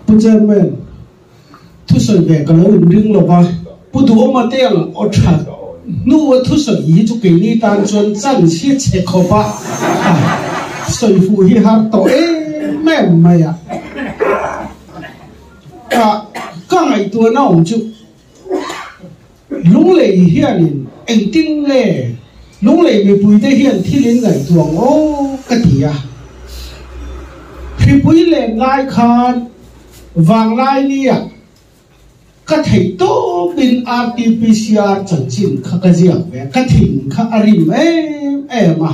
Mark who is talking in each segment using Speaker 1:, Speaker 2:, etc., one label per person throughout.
Speaker 1: bây giờ mình thu sợi về cái lối riêng là ba bố đủ mà tiền ở trà nu thu sợi ý cho cái này tan chuẩn chân chết chết khó ba sợi phụ hi hạt tổ mẹ mày các ngày tuổi nào cũng chịu lúc lệ hiện anh tin lệ lúc lệ bị bùi tê hiện thì đến ngày tuổi cái gì thì bùi lệ lại khan vàng lại nia cái thầy to bên RT-PCR chẳng chín cái gì vậy cái thỉnh cái arim em mà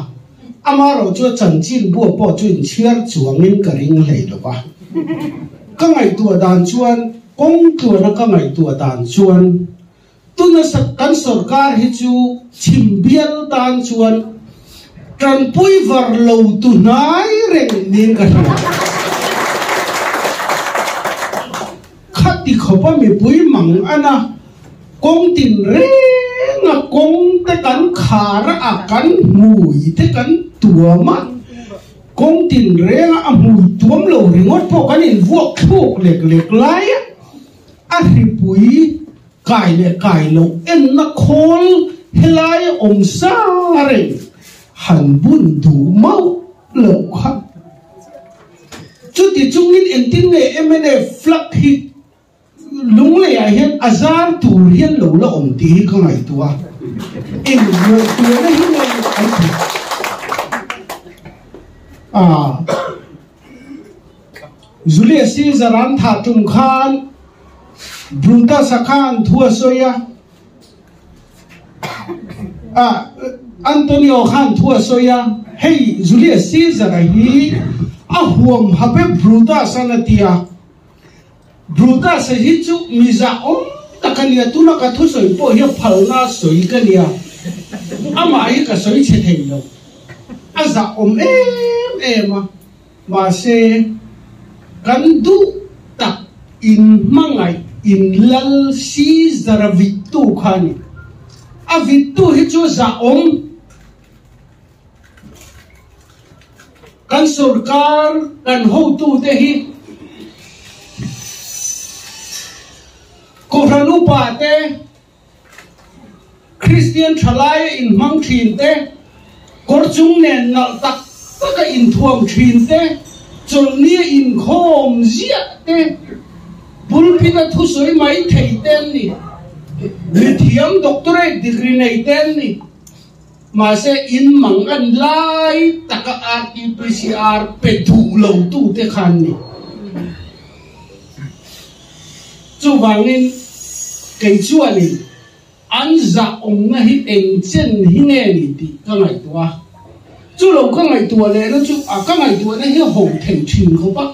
Speaker 1: amaro cho chẳng chín bùa bỏ chuyện chia chuông nên cái ring lệ đó ba các ngày tuổi đàn chuan công tuổi nó các ngày tuổi đàn chuan tôi nói sắc căn sở cả hết chú chìm biên đàn chuan trần bùi vợ lâu tu nái rèn nên cái khát thì khó bao nhiêu bùi măng anh à công tin rèn là công tới cắn khá ra cắn mùi tới cắn tua mắt công tin rèn à mùi tuom lâu rồi ngót po cái này vuốt thuốc lệch lệch lái anh thì bùi cài lâu em nó khôn helai ông sa rèn hành bún đủ máu lâu khát chút thì chúng mình em tin nghe em này flak hit lúng lệ ai hiện azar tu hiện lâu là ông tí cái ngày tua em người tua đấy hiện là anh Julius Caesar an thà trung khan Brutus khan thua soya Antonio khan thua soya hey Julius Caesar hi huam habe Brutus anatia Brutus hi chu miza takania tu na ka thu soi po hi phalna soi kania ama hi ka soi che thei lo aza em mà se kan du tak in mangai in lal si zara vitu khani a vitu hi chu za kan sarkar kan ho tu te hi ko ranu pa te Christian thalai in mang thin te kor chung nen nal tak taka in thuam thin te chol nia in khom zia te pulpina thu soi mai thei ten ni lithium doctorate degree nei ten ni mà se in mang an lai taka RT-PCR pe thu lo tu te khan ni chu wangin cái chua ni an za na hi eng chen hi nge ni ti ka ngai tua chu lo ka ngai tua le no chu ka ngai tua ne hi ho thei thin kho ba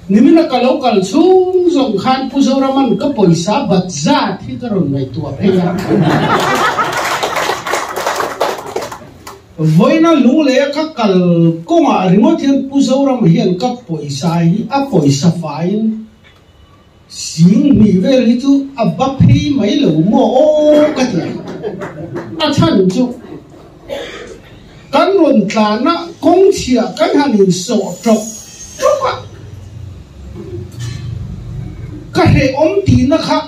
Speaker 1: ni na ka lo kal chung zong khan pu zo raman ka poisa bat za thi ka ron ngai tua pe ya voina lung le ka kal ko ma ringo thian pu zo ram hian ka poisa hi a poisa fain xin mi về lý chú à bắp hi mấy lẩu mò cái gì à chân chú cán luồn tàn á công chia cán hàng nghìn sổ trọc trọc á cái hệ ống tí nó khác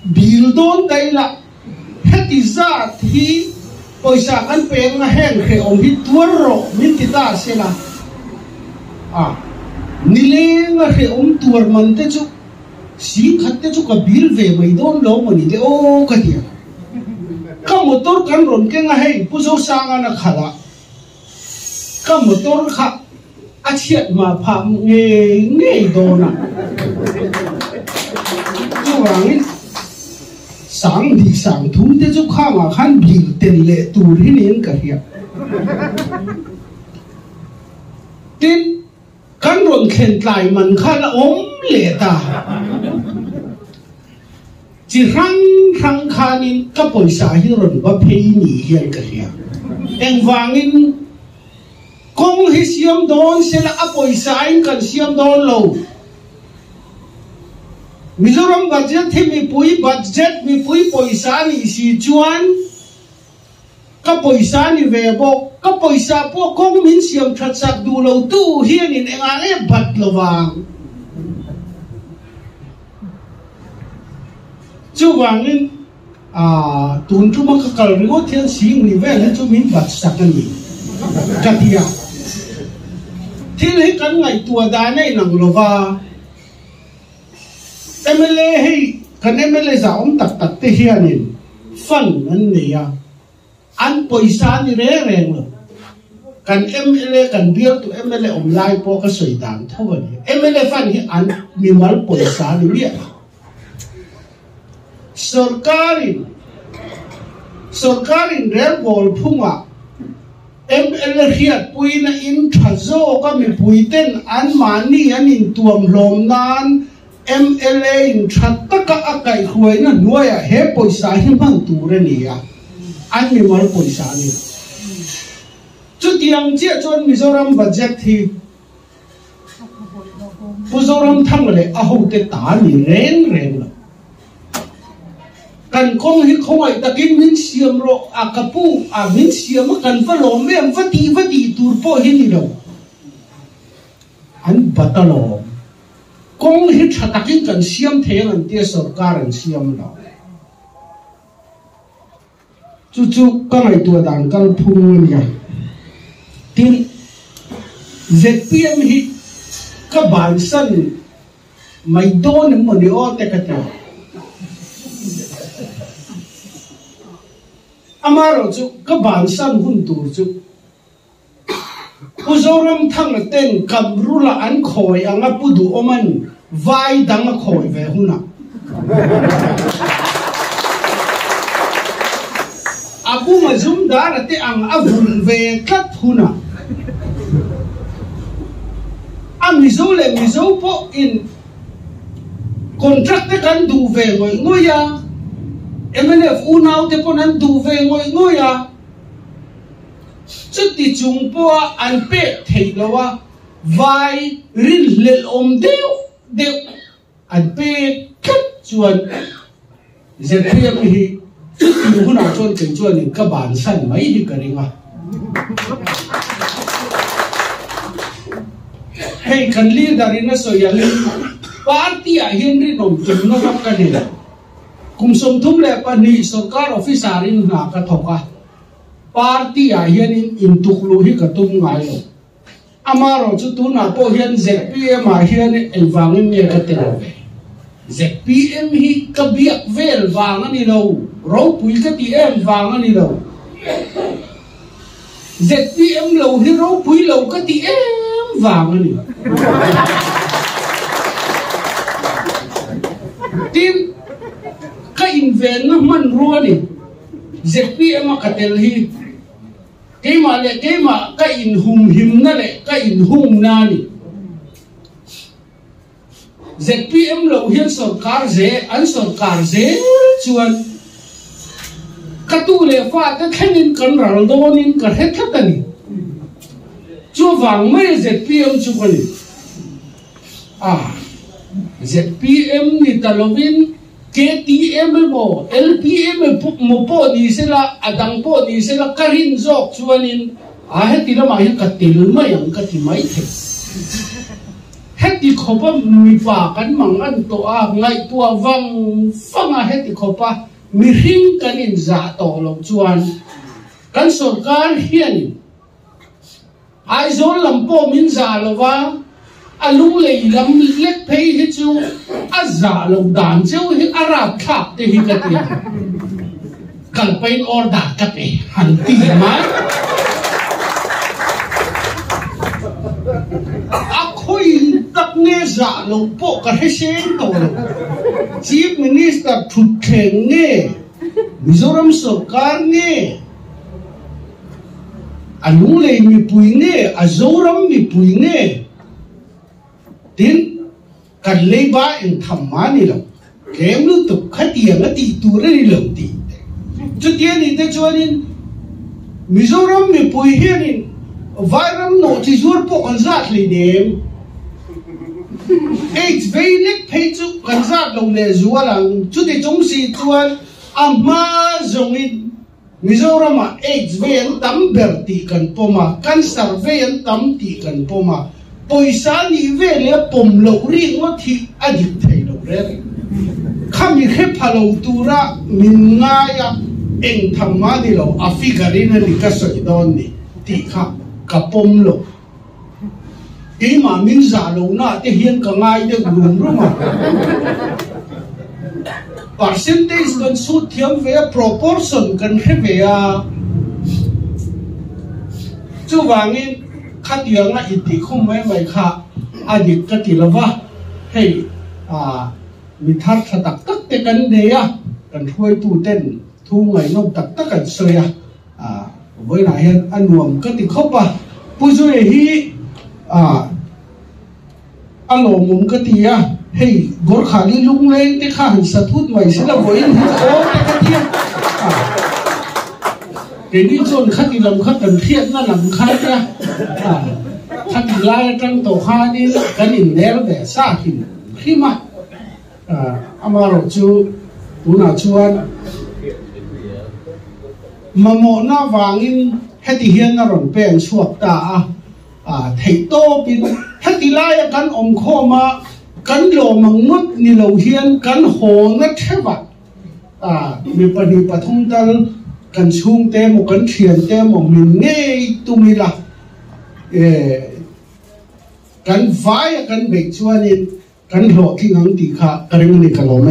Speaker 1: biểu đôn đây là hết tí ra thì ôi sa cán bèn nó hẹn hệ ống hít tua rộ mình thì ta sẽ là nile nó hệ ống tua mình thế chú si khát cho cả bill về mấy đón lâu mà đi ô cái gì các motor kan ron cái ngay hay puzo sang anh khala các motor khác achiat mà phạm nghe đồ na chú rằng sáng thì sáng thúng thế chú khang à khăn bill tiền lệ tu đi nên cái gì tin kan ron khen lại mình khá là lệ ta chỉ răng khanin các poisa hi ron ba phei ni hian ka ria eng wangin kong hi siam don se la a poisa in kan siam don lo Mizoram budget thi mi pui poisa ni si chuan ka poisa ni ve bo ka poisa po kong min siam that sak du lo tu hian in enga e bat lo wang chú vangin tuần chú mà cái rigo thiên sinh ni về lên chú mình bắt sắc anh đi cái gì à thì lấy cái ngày tua đa này nằng lova MLA hay cái MLA giả ông tắc tắc thế hiền nín phân anh này à anh paysa ni rẻ rồi kan MLA kan biar tu MLA online po ka soidan thoba ni MLA fan hi an mimal paysa ni biar sarkarin rel bol phunga MLA hiat puina in thazo ka mi puiten an mani an in tuam hlom nan MLA in thataka akai khuaina nuaya he paysa hi man tu re ni ya an mimal paysa ni chút tiếng chia chọn Mizoram budget thì Mizoram thằng này ahau te ta ni ren là cần con hi không ai ta kinh min siam ro akapu min siam cần phải lom em phải đi tur po hi ni đâu anh bắt lo con hi thata kinh cần siam thế anh tia sarkar siam đâu chú cái này tua đàn cái phun nha tin ZPM hi ka bansan may don mo ni ote kata amaro chu ka bansan hun tur chu uzoram thang ten kamrula an khoi anga pudu oman vai dang khoi ve huna abu mazum dar te ang avul ve kat huna mizo po in contract te kan du ve ngoi ya MNF unau te po nan du ve ngoi ya chút ti chung po an pe thei lawa vai rin lel om deu an pe kat chuan ZPM hi chút huna chuan chen chuan in ka ban san mai hi ka ringa hey kan leader in so ya le party a henry nom chum no ka ni la kum som thum le pa ni sarkar officer in na ka thoka party a hian in tuklu hi ka tum ngai lo amaro chu tu na po hian ZPM a hian elwang in ka te lo ZPM hi ka biak vel wang ani lo ro pui ka ti em wang ani lo ZPM lo hi ro pui lo ka ti em vàng ani tin ka invent na man ruani ZPM ka tel hi keima ka in hum him na le ka in hum na ni ZPM lo hian sarkar ze chuan katu le fa ka khenin kan ral donin ka het khatani chú vàng mấy ZPM chú cái ZPM ni talovin KTM mo LPM mo po ni sila adang po ni sila karin zok chuanin heti na mai katil mai ang katimai the heti khopa mi pa kan mangan to ngai tua wang fanga heti khopa mi hing kanin za to lo chuan kan sarkar hian ai zon lampo min za lova alung lei lam lek phei hi chu a za lo dan cheu hi arab khap te hi ka ti kal pain or da ka pe han ti ma a khoi tak ne za lo po ka he sen to chief minister thut kheng ne Mizoram sarkar ne alung lei mi pui nge azoram mi pui nge tin kan lei ba in thamma ni lo kem lu tu khatia ngati tu re ni lo ti chu tian ni te chuanin Mizoram mi pui hianin vairam no ti zur po kan zat le nem eight vei lek phei chu kan zat lo le zualang chu ti chung si chuan amma zongin Mizoram a AIDS ven tam berti kan poma cancer ven tam ti kan poma poisa ni ve le pom lo ri ngo thi adik thei lo re ข้ามีแค่พะโล้ตัวระมินง่ายเองทำมาดิโลอฟิการินันนี่ก็สวยดอนนี่ตีข้ากระปมโลอีมามินซาโลน่าที่เฮียนก็ง่ายเด็กรุ่งรุ่งpercentage กันสุดเทียมเวีย proportion กันแค่เวียจู่วางนี้ขัดยังละอิติคุ้มไม่ค่ะอาดิกติละวะให้มีทัศตักตักเตกันเดียกันช่วยตู้เต้นทุ่งไงนกตักตักกันเสียเวลาเห็นอันวมกติเข้าปะผู้ช่วยฮีอารมณ์มุมกติยะให้กอร์ขาลีลุงเล่นที่ข้าหันสะทุดไว้สิละวันนี้โอ้แต่กันเทียนเดี๋ยวนี้จนขัดลำขัดกันเทียนนั่นลำขัดเนี่ยขัดลายจังโตข้านี่กันอินเดียแบบซาหินขี้มาอามาโรจูตุนาชวนมาโมน่าวางินให้ที่เฮียนนรนเป็นชวบตาเทโตปินให้ที่ไล่กันอมโคมากันโลมังมุดนี่เราเฮียนกันโหนัดเทวะมีปฏิปทงตัลกันชุงเตมกันเขียนเตมมีเนยตุมิละกันไฟกันเบกชวนินกันโหที่นังติขะกระเรื่องนี้กันเราไหม